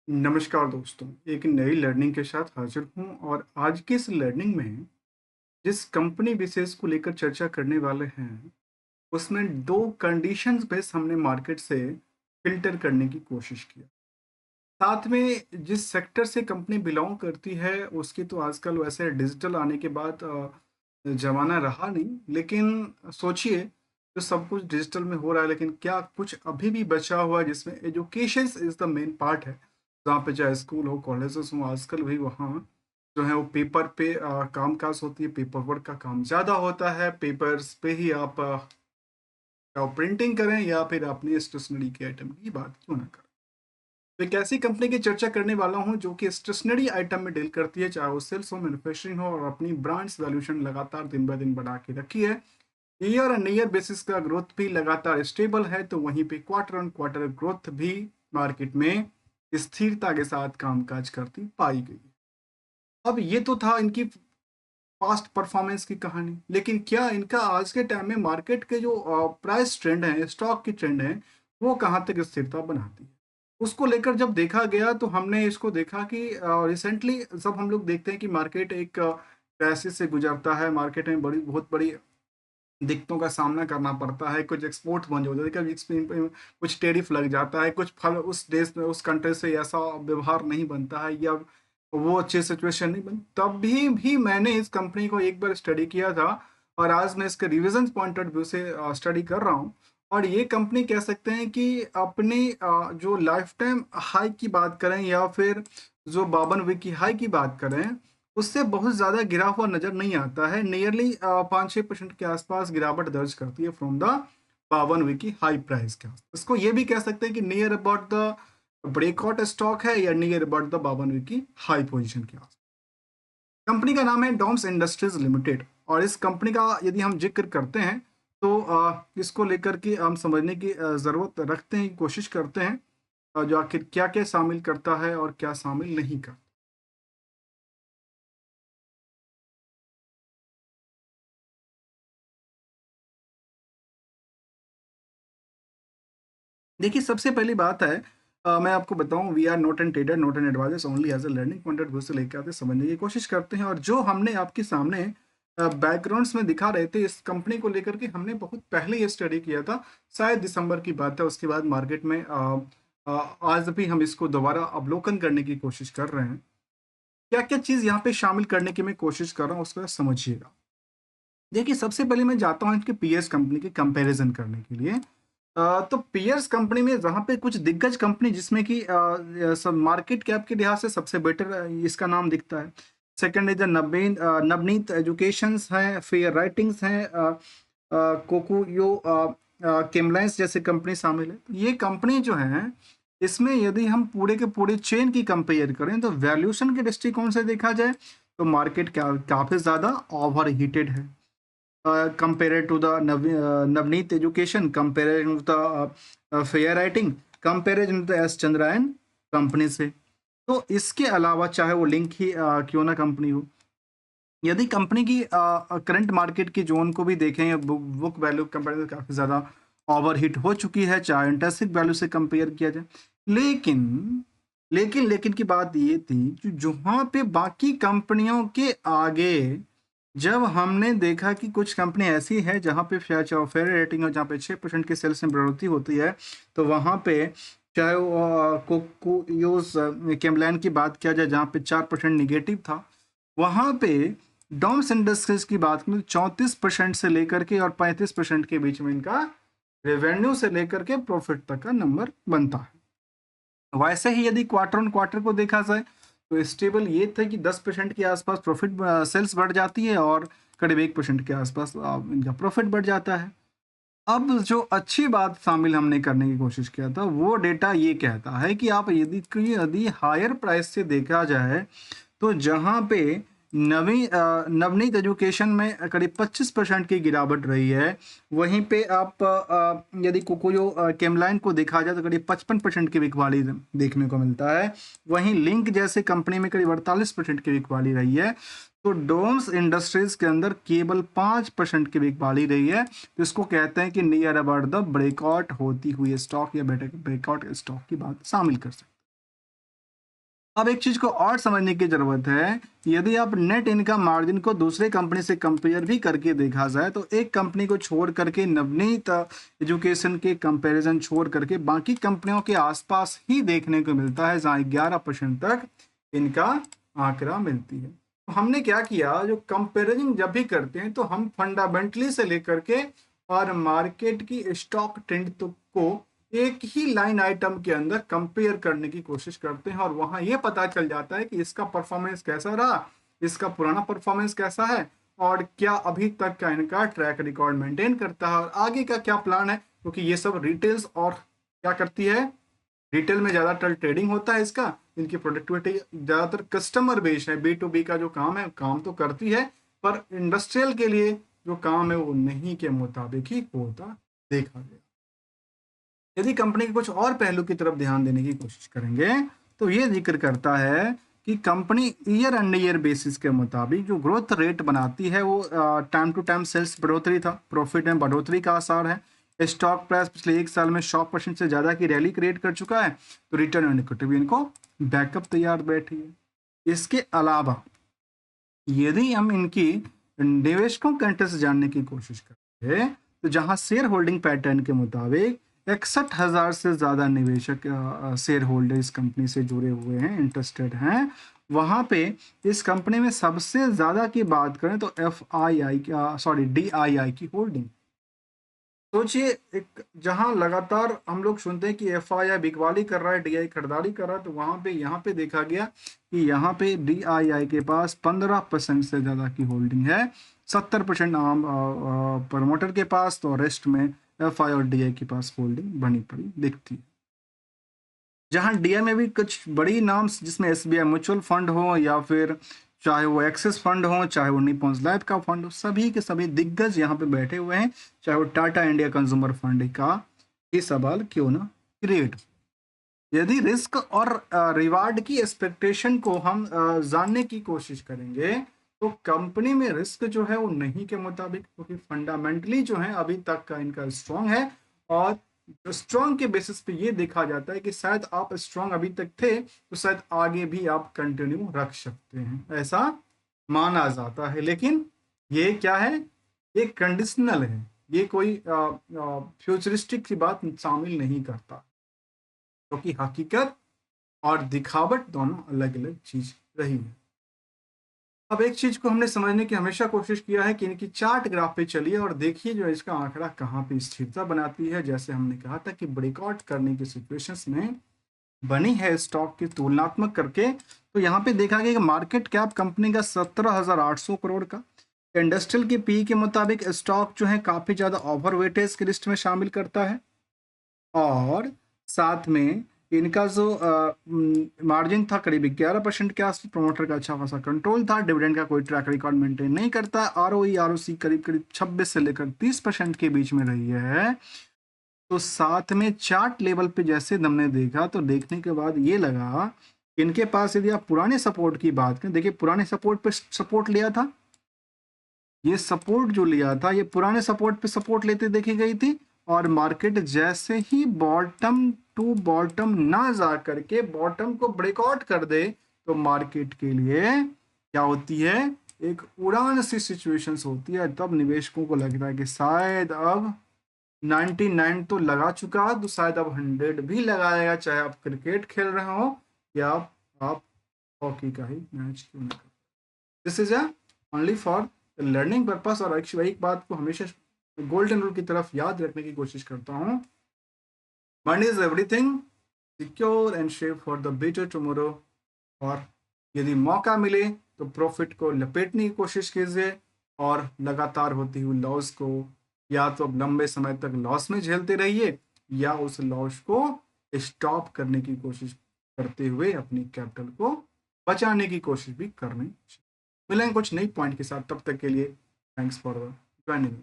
नमस्कार दोस्तों, एक नई लर्निंग के साथ हाजिर हूँ और आज की इस लर्निंग में जिस कंपनी विशेष को लेकर चर्चा करने वाले हैं, उसमें 2 कंडीशंस बेस हमने मार्केट से फ़िल्टर करने की कोशिश किया। साथ में जिस सेक्टर से कंपनी बिलॉन्ग करती है, उसकी तो आजकल वैसे डिजिटल आने के बाद ज़माना रहा नहीं, लेकिन सोचिए, तो सब कुछ डिजिटल में हो रहा है, लेकिन क्या कुछ अभी भी बचा हुआ है जिसमें educations is the main part है। जहाँ पे चाहे स्कूल हो, कॉलेजेस हों, आजकल भी वहाँ जो है वो पेपर पे काम-काज होती है, पेपर वर्क का काम ज़्यादा होता है, पेपर्स पे ही आप प्रिंटिंग करें या फिर अपनी स्टेशनरी के आइटम की बात क्यों ना करें। तो एक ऐसी कंपनी की चर्चा करने वाला हूँ जो कि स्टेशनरी आइटम में डील करती है, चाहे वो सेल्स हो, मैन्युफैक्चरिंग हो और अपनी ब्रांड्स वैल्यूएशन लगातार दिन ब दिन बढ़ा के रखी है। ईयर एंड ईयर बेसिस का ग्रोथ भी लगातार स्टेबल है, तो वहीं पे क्वार्टर ऑन क्वार्टर ग्रोथ भी मार्केट में स्थिरता के साथ कामकाज करती पाई गई है। अब ये तो था इनकी पास्ट परफॉर्मेंस की कहानी, लेकिन क्या इनका आज के टाइम में मार्केट के जो प्राइस ट्रेंड है, स्टॉक की ट्रेंड है, वो कहाँ तक स्थिरता बनाती है? उसको लेकर जब देखा गया तो हमने इसको देखा कि रिसेंटली जब हम लोग देखते हैं कि मार्केट एक क्राइसिस से गुजरता है, मार्केट में बहुत बड़ी दिक्कतों का सामना करना पड़ता है, कुछ एक्सपोर्ट बंद हो जाते हैं, कभी कुछ टैरिफ लग जाता है, कुछ फल उस देश में उस कंट्री से ऐसा व्यवहार नहीं बनता है या वो अच्छी सिचुएशन नहीं बनी, तब भी मैंने इस कंपनी को एक बार स्टडी किया था और आज मैं इसके रिविजन पॉइंट ऑफ व्यू से स्टडी कर रहा हूँ। और ये कंपनी कह सकते हैं कि अपनी जो लाइफ टाइम हाई की बात करें या फिर जो 52 वीक की हाई की बात करें, उससे बहुत ज़्यादा गिरा हुआ नज़र नहीं आता है। नियरली 5-6% के आसपास गिरावट दर्ज करती है फ्रॉम द 52 वीक की हाई प्राइस के आसपास। इसको ये भी कह सकते हैं कि near about the breakout stock है या नियर अबाउट द 52 वीक की हाई पोजीशन के आसपास। कंपनी का नाम है डॉम्स इंडस्ट्रीज लिमिटेड और इस कंपनी का यदि हम जिक्र करते हैं तो इसको लेकर के हम समझने की ज़रूरत रखते हैं, कोशिश करते हैं जो आखिर क्या-क्या शामिल करता है और क्या शामिल नहीं करता। देखिए, सबसे पहली बात है मैं आपको बताऊँ we are not an trader, not an advisers, only as a learning point of view से लेके आते हैं, समझने की कोशिश करते हैं और जो हमने आपके सामने बैकग्राउंड्स में दिखा रहे थे, इस कंपनी को लेकर के हमने बहुत पहले ये स्टडी किया था, शायद दिसंबर की बात है, उसके बाद मार्केट में आज भी हम इसको दोबारा अवलोकन करने की कोशिश कर रहे हैं। क्या-क्या चीज़ यहाँ पे शामिल करने की मैं कोशिश कर रहा हूँ, उसको समझिएगा। देखिए, सबसे पहले मैं जाता हूँ इनके पीएस कंपनी के कंपैरिज़न करने के लिए। तो पीयर्स कंपनी में जहाँ पे कुछ दिग्गज कंपनी जिसमें कि सब मार्केट कैप के लिहाज से सबसे बेटर इसका नाम दिखता है। Second is the Navneet educations है, फेयर राइटिंग्स हैं, कोकुयो केमलाइंस जैसे कंपनी शामिल है। ये कंपनी जो है, इसमें यदि हम पूरे के पूरे चेन की कंपेयर करें तो वैल्यूएशन के दृष्टिकोण से देखा जाए, तो मार्केट काफ़ी ज़्यादा ओवरहीटेड है। compared to the Navneet Education, compared to the Fair Writing, comparison to the S Chandrayan company से। तो इसके अलावा चाहे वो लिंक ही क्यों ना कंपनी हो, यदि कंपनी की करंट मार्केट की जोन को भी देखें, बुक वैल्यू कंपेरिजन काफ़ी ज़्यादा ओवरहिट हो चुकी है, चाहे इंटरेंसिक वैल्यू से कंपेयर किया जाए। लेकिन लेकिन की बात ये थी कि जहाँ पे बाकी कंपनियों के आगे जब हमने देखा कि कुछ कंपनी ऐसी है जहाँ पे चाहे फेयर रेटिंग हो, जहाँ पे 6% की सेल्स में बढ़ोतरी होती है, तो वहाँ पे चाहे वो कोकोयोस केमलैन की बात किया जाए जहाँ पे 4% निगेटिव था, वहाँ पे डॉम्स इंडस्ट्रीज की बात करें तो 34% से लेकर के और 35% के बीच में इनका रेवेन्यू से लेकर के प्रॉफिट तक का नंबर बनता है। वैसे ही यदि क्वार्टर ऑन क्वार्टर को देखा जाए तो स्टेबल ये था कि 10% के आसपास प्रॉफिट सेल्स बढ़ जाती है और करीब 1% के आसपास इनका प्रॉफिट बढ़ जाता है। अब जो अच्छी बात शामिल हमने करने की कोशिश किया था वो डेटा ये कहता है कि आप यदि हायर प्राइस से देखा जाए तो जहाँ पे नवनीत एजुकेशन में करीब 25% की गिरावट रही है, वहीं पे आप यदि कोकोयो केमलाइन को देखा जाए तो करीब 55% की बिकवाली देखने को मिलता है। वहीं लिंक जैसे कंपनी में करीब 48% की बिकवाली रही है। तो डोम्स इंडस्ट्रीज के अंदर केवल 5% की बिकवाली रही है। तो इसको कहते हैं कि नियर अबाउट द ब्रेकआउट होती हुई स्टॉक या ब्रेकआउट स्टॉक की बात शामिल कर सकते हैं। अब एक चीज को और समझने की जरूरत है, यदि आप नेट इनकम मार्जिन को दूसरे कंपनी से कंपेयर भी करके देखा जाए तो एक कंपनी को छोड़ करके, नवनीत एजुकेशन के कंपैरिजन छोड़ करके बाकी कंपनियों के आसपास ही देखने को मिलता है, जहां 11% तक इनका आंकड़ा मिलती है। तो हमने क्या किया, जो कंपैरिजन जब भी करते हैं तो हम फंडामेंटली से लेकर के और मार्केट की स्टॉक ट्रेंड को एक ही लाइन आइटम के अंदर कंपेयर करने की कोशिश करते हैं, और वहां यह पता चल जाता है कि इसका परफॉर्मेंस कैसा रहा, इसका पुराना परफॉर्मेंस कैसा है, और क्या अभी तक का इनका ट्रैक रिकॉर्ड मेंटेन करता है, और आगे का क्या प्लान है। क्योंकि ये सब रिटेल्स और क्या करती है, रिटेल में ज्यादातर ट्रेडिंग होता है, इसका इनकी प्रोडक्टिविटी ज्यादातर कस्टमर बेस्ड है, B2B का जो काम है काम तो करती है, पर इंडस्ट्रियल के लिए जो काम है वो नहीं के मुताबिक ही होता देखा गया। यदि कंपनी के कुछ और पहलू की तरफ ध्यान देने की कोशिश करेंगे तो ये जिक्र करता है कि company year and year basis के मुताबिक जो ग्रोथ रेट बनाती है वो टाइम टू टाइम सेल्स बढ़ोतरी था, प्रॉफिट में बढ़ोतरी का आसार है, स्टॉक प्राइस पिछले एक साल में 100% से ज़्यादा की रैली क्रिएट कर चुका है, तो रिटर्न ऑन इक्विटी भी इनको बैकअप तैयार बैठी है। इसके अलावा यदि हम इनकी निवेशकों के इंटरेस्ट जानने की कोशिश करें तो जहां शेयर होल्डिंग पैटर्न के मुताबिक 61,000 से ज़्यादा निवेशक शेयर होल्डर इस कंपनी से जुड़े हुए हैं, इंटरेस्टेड हैं, वहां पे इस कंपनी में सबसे ज़्यादा की बात करें तो DII की होल्डिंग। सोचिए, एक जहां लगातार हम लोग सुनते हैं कि FII बिकवाली कर रहा है, DI खरीदारी कर रहा है, तो वहां पे यहाँ पे देखा गया कि यहाँ पे DII के पास 15% से ज़्यादा की होल्डिंग है, 70% आम प्रमोटर के पास, तो रेस्ट में FI और DI के पास होल्डिंग बनी पड़ी दिखती है। जहां DI में भी कुछ बड़ी नाम्स, जिसमें SBI म्यूचुअल फंड हो या फिर चाहे वो एक्सिस फंड हो, चाहे वो निपॉन्स लाइफ का फंड हो, सभी के सभी दिग्गज यहाँ पे बैठे हुए हैं, चाहे वो टाटा इंडिया कंज्यूमर फंड का ही सवाल क्यों ना क्रिएट। यदि रिस्क और रिवार्ड की एक्सपेक्टेशन को हम जानने की कोशिश करेंगे तो कंपनी में रिस्क जो है वो नहीं के मुताबिक, क्योंकि फंडामेंटली जो है अभी तक का इनका स्ट्रांग है, और स्ट्रांग के बेसिस पे ये देखा जाता है कि शायद आप स्ट्रांग अभी तक थे तो शायद आगे भी आप कंटिन्यू रख सकते हैं, ऐसा माना जाता है। लेकिन ये क्या है, ये कंडीशनल है, ये कोई फ्यूचरिस्टिक की बात शामिल नहीं करता, क्योंकि हकीकत और दिखावट दोनों अलग अलग चीज रही है। अब एक चीज को हमने समझने की हमेशा कोशिश किया है कि इनकी चार्ट ग्राफ पे चलिए और देखिए जो इसका आंकड़ा कहाँ पे स्थिरता बनाती है। जैसे हमने कहा था कि ब्रेकआउट करने की सिचुएशंस में बनी है स्टॉक की तुलनात्मक करके, तो यहाँ पे देखा गया कि मार्केट कैप कंपनी का 17,800 करोड़ का, इंडस्ट्रियल के पी के मुताबिक स्टॉक जो है काफी ज्यादा ओवरवेटेज की लिस्ट में शामिल करता है, और साथ में इनका जो मार्जिन था करीब 11% के आसपास, प्रमोटर का अच्छा खासा कंट्रोल था, डिविडेंड का कोई ट्रैक रिकॉर्ड मेंटेन नहीं करता, ROE ROC करीब करीब 26 से लेकर 30% के बीच में रही है। तो साथ में चार्ट लेवल पे जैसे हमने देखा तो देखने के बाद ये लगा इनके पास, यदि आप पुराने सपोर्ट की बात करें, देखिए पुराने सपोर्ट पे सपोर्ट लिया था, ये सपोर्ट जो लिया था ये पुराने सपोर्ट पे सपोर्ट लेते देखी गई थी, और मार्केट जैसे ही बॉटम टू बॉटम ना जा करके बॉटम को ब्रेकआउट कर दे तो मार्केट के लिए क्या होती है, एक उड़ान सी सिचुएशंस होती है। तब निवेशकों को लगता है कि शायद अब 99 तो लगा चुका, तो शायद अब 100 भी लगाएगा, चाहे आप क्रिकेट खेल रहे हो या आप हॉकी का ही मैच क्यों ना करो। This is only for learning purpose. और एक बात को हमेशा गोल्डन रूल की तरफ याद रखने की कोशिश करता हूँ, money is everything, secure and save for the better tomorrow. और यदि मौका मिले तो प्रॉफिट को लपेटने की कोशिश कीजिए, और लगातार होती हुई लॉस को या तो अब लंबे समय तक लॉस में झेलते रहिए, या उस लॉस को स्टॉप करने की कोशिश करते हुए अपनी कैपिटल को बचाने की कोशिश भी करनी चाहिए। मिलेंगे कुछ नई पॉइंट के साथ, तब तक के लिए थैंक्स फॉर ज्वाइनिंग।